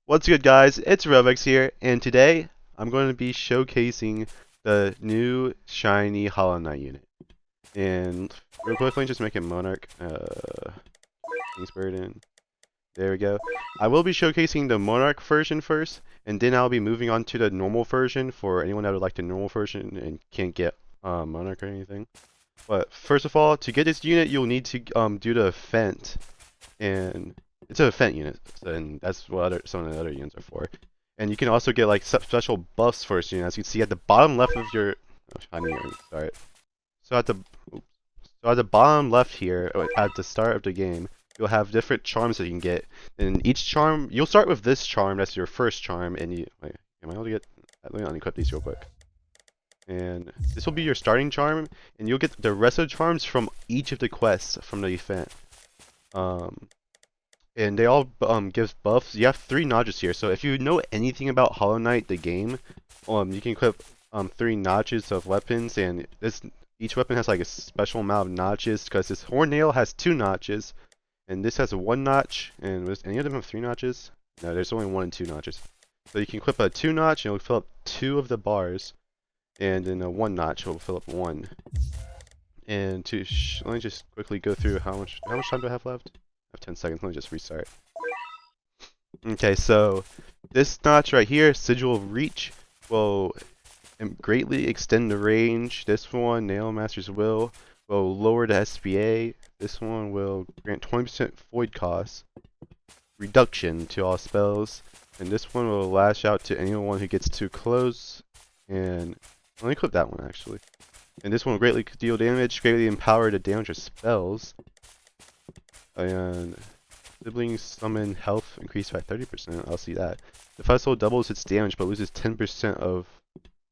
What's good, guys? It's Rovex here, and today I'm going to be showcasing the new shiny Hollow Knight unit. And real quick, let me just make it Monarch. King's Burden. There we go. I will be showcasing the Monarch version first, and then I'll be moving on to the normal version for anyone that would like the normal version and can't get Monarch or anything. But first of all, to get this unit, you'll need to do the Fent, and it's a Fent unit, and that's what some of the other units are for. And you can also get like special buffs for this unit, as you can see at the bottom left of your. Oh, I need to start. So at the bottom left here, at the start of the game, you'll have different charms that you can get. And each charm, you'll start with this charm. That's your first charm, and you. Wait, am I able to get? Let me unequip these real quick. And this will be your starting charm, and you'll get the rest of the charms from each of the quests from the event. And they all gives buffs. You have 3 notches here, so if you know anything about Hollow Knight, the game, you can equip 3 notches of weapons, and each weapon has like a special amount of notches, because this horn nail has 2 notches, and this has 1 notch, and was any of them have 3 notches? No, there's only 1 and 2 notches. So you can equip a 2 notch, and it'll fill up 2 of the bars, and then a 1 notch will fill up 1. And let me just quickly go through how much time do I have left? I have 10 seconds. Let me just restart. Okay, so this notch right here, Sigil of Reach, will greatly extend the range. This one, Nail Master's Will lower the SPA. This one will grant 20% void cost reduction to all spells. And this one will lash out to anyone who gets too close. And let me clip that one actually. And this one will greatly deal damage, greatly empower the damage of spells. And Siblings Summon health increased by 30%. I'll see that. The festival doubles its damage but loses 10%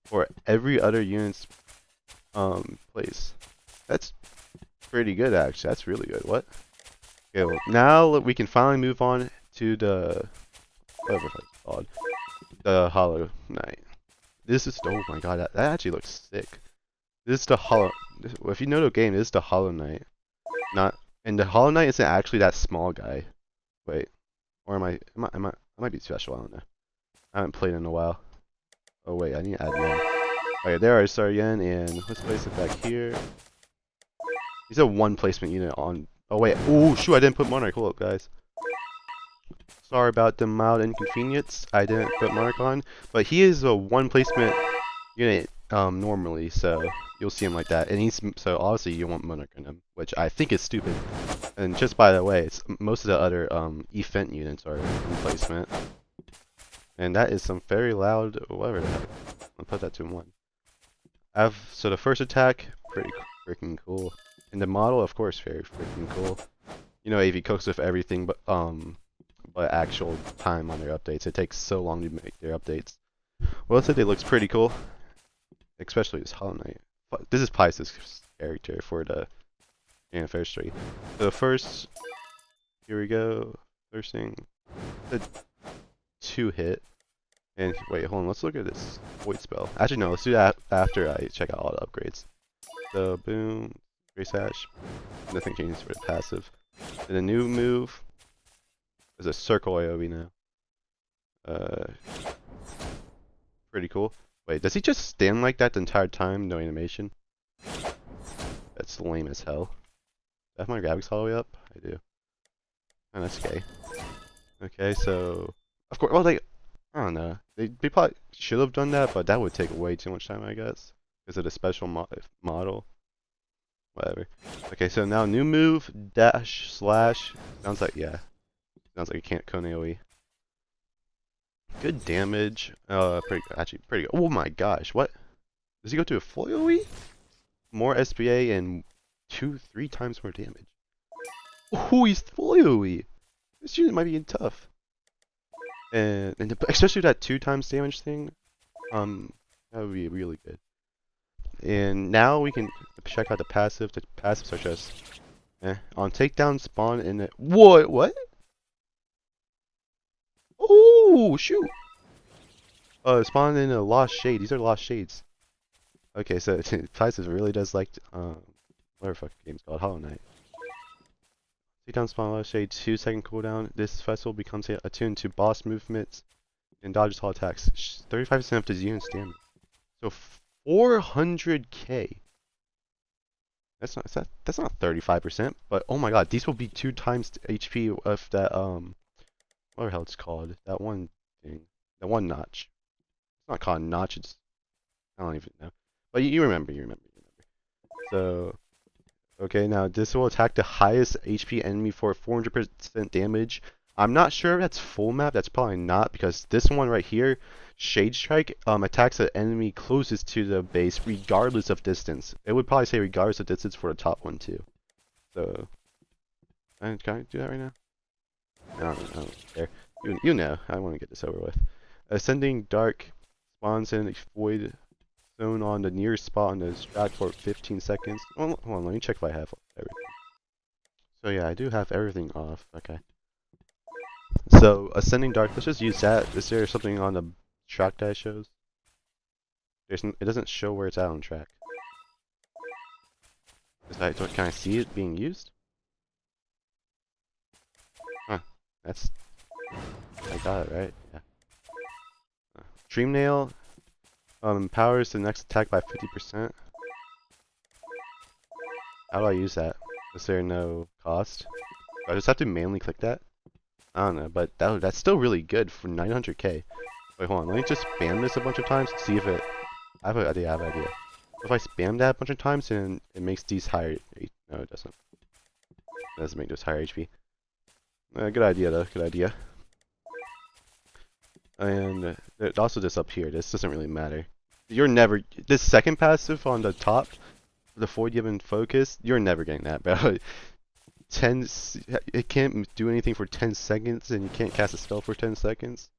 for every other unit's place. That's pretty good actually. That's really good. What? Okay, well, now we can finally move on to the whatever it's called. The Hollow Knight. This is oh my god, that actually looks sick. This is the if you know the game, this is the Hollow Knight. And the Hollow Knight isn't actually that small guy. Wait. Or I might be special, I don't know. I haven't played in a while. Oh wait, I need to add Yen. Okay, there I start Yen, and let's place it back here. He's a 1 placement unit on. Oh wait, oh shoot, I didn't put Monarch. Hold up, guys. Sorry about the mild inconvenience. I didn't put Monarch on, but he is a 1 placement unit normally, so you'll see him like that. And so obviously you want Monarch in him, which I think is stupid. And just by the way, most of the other event units are replacement. And that is some very loud whatever the heck. I'll put that to 1. So the first attack, pretty freaking cool. And the model, of course, very freaking cool. You know, AV cooks with everything but actual time on their updates. It takes so long to make their updates. Well, I'd say it looks pretty cool. Especially this Hollow Knight. This is Pice's character for the anniversary. So first, here we go. First thing, the 2-hit. And wait, hold on. Let's look at this void spell. Actually, no. Let's do that after I check out all the upgrades. So boom, Grace Hash. Nothing changes for the passive. And the new move is a circle AoE now. Pretty cool. Wait, does he just stand like that the entire time, no animation? That's lame as hell. Do I have my graphics all the way up? I do. Oh, that's gay. Okay, so of course, well, I don't know. They probably should have done that, but that would take way too much time, I guess, because of the special model. Whatever. Okay, so now new move dash slash. Sounds like sounds like a can't cone AoE. Good damage. Actually pretty good. Oh my gosh, what? Does he go to a full AoE? More SPA and 2-3 times more damage. Oh, he's full AoE. This unit might be tough. And especially that 2 times damage thing. That would be really good. And now we can check out the passive. The passives are just on takedown spawn in it. What? Oh shoot! Spawn in a lost shade. These are lost shades. Okay, so Pisces really does like whatever fucking game's called, Hollow Knight. Take down spawn shade 2-second cooldown. This vessel becomes attuned to boss movements and dodges all attacks. 35% of the unit's damage. So 400k. That's not 35%, but oh my god, these will be 2 times HP of that what the hell it's called? That one thing. That one notch. It's not called notch, it's I don't even know. But you remember. So okay, now this will attack the highest HP enemy for 400% damage. I'm not sure if that's full map, that's probably not, because this one right here, Shade Strike, attacks the enemy closest to the base regardless of distance. It would probably say regardless of distance for the top one too. So, can I do that right now? No, I don't care. You know, I want to get this over with. Ascending Dark spawns in a void zone on the nearest spot on the strat for 15 seconds. Well, hold on, let me check if I have everything. So yeah, I do have everything off. Okay. So Ascending Dark, let's just use that. Is there something on the track that it shows? It doesn't show where it's at on track. Can I see it being used? Huh. I got it right. Yeah. Dream Nail empowers the next attack by 50%. How do I use that? Is there no cost? Do I just have to manually click that? I don't know, but that's still really good for 900k. Wait, hold on. Let me just spam this a bunch of times to see if it... I have an idea. If I spam that a bunch of times, then it makes these higher... No, it doesn't. It doesn't make those higher HP. Good idea, though. Good idea. And also this up here. This doesn't really matter. You're never... This second passive on the top, the Void Given Focus, you're never getting that, bro. It can't do anything for 10 seconds, and you can't cast a spell for 10 seconds.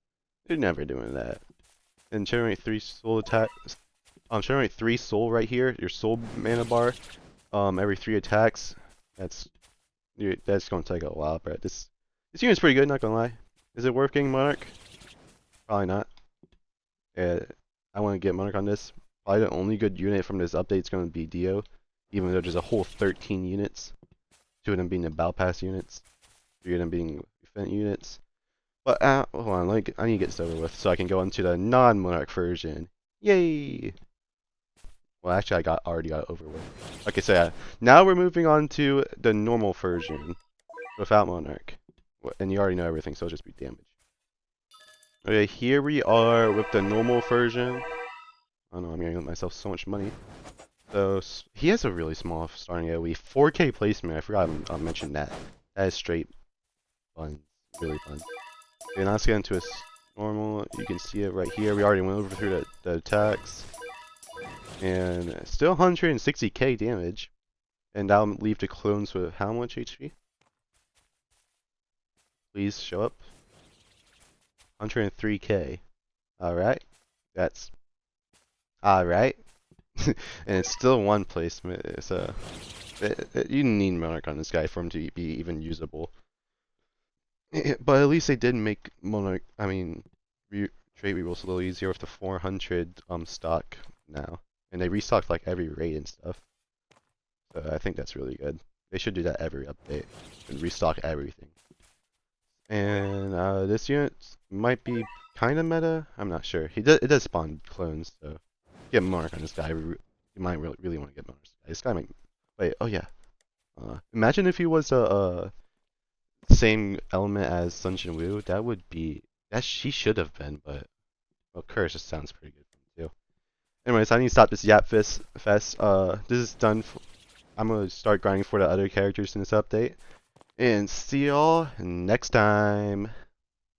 You're never doing that. And generate 3 soul attacks. Generate 3 soul right here. Your soul mana bar. Every 3 attacks. That's gonna take a while, bro. This unit's pretty good, not gonna lie. Is it worth getting Monarch? Probably not. Yeah, I want to get Monarch on this. Probably the only good unit from this update is gonna be Dio, even though there's a whole 13 units. 2 of them being the Battle Pass units, 3 of them being event units. But hold on, I need to get this over with so I can go into the non-Monarch version. Yay! Well, actually, already got it over with. Okay, so yeah, now we're moving on to the normal version without Monarch, and you already know everything, so it'll just be damage. Okay, here we are with the normal version. I know I'm gonna get myself so much money. So he has a really small starting AoE. 4k placement, I forgot I mentioned that. That is straight fun. Really fun. Okay, now let's get into his normal. You can see it right here. We already went over through the attacks. And still 160k damage. And that'll leave the clones with how much HP? Please show up. 103k. Alright. That's... Alright. And it's still 1 placement, so you need Monarch on this guy for him to be even usable. But at least they did make Monarch, trade rerolls a little easier with the 400 stock now, and they restocked like every raid and stuff. So I think that's really good. They should do that every update and restock everything. And this unit might be kind of meta. I'm not sure. It does spawn clones, so. Get Monarch on this guy. You might really want to get Monarch. This guy might. Wait. Oh yeah. Imagine if he was a same element as Sun Jin Woo. That would be. She should have been, but well, Curse just sounds pretty good too. Anyways, I need to stop this Yap Fest. This is done. I'm gonna start grinding for the other characters in this update, and see y'all next time.